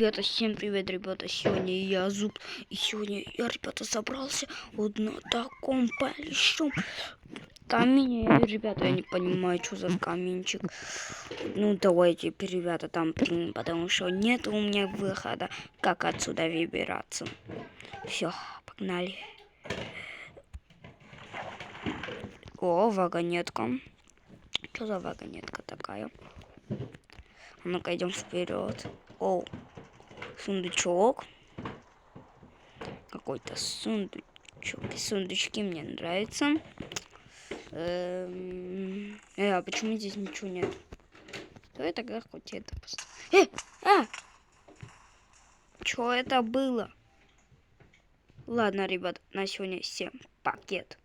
Ребята, всем привет, ребята, сегодня я Зуб, и сегодня я, ребята, собрался вот на таком большом камине. Ребята, я не понимаю, что за каминчик. Ну, давайте, ребята, там примем, потому что нет у меня выхода, как отсюда выбираться. Все, погнали. О, вагонетка. Что за вагонетка такая? А ну-ка, идем вперед. О, сундучок. Какой-то сундучок. Сундучки мне нравятся. А почему здесь ничего нет? Давай тогда хоть это поставим. Что это было? Ладно, ребят, на сегодня всем пакет.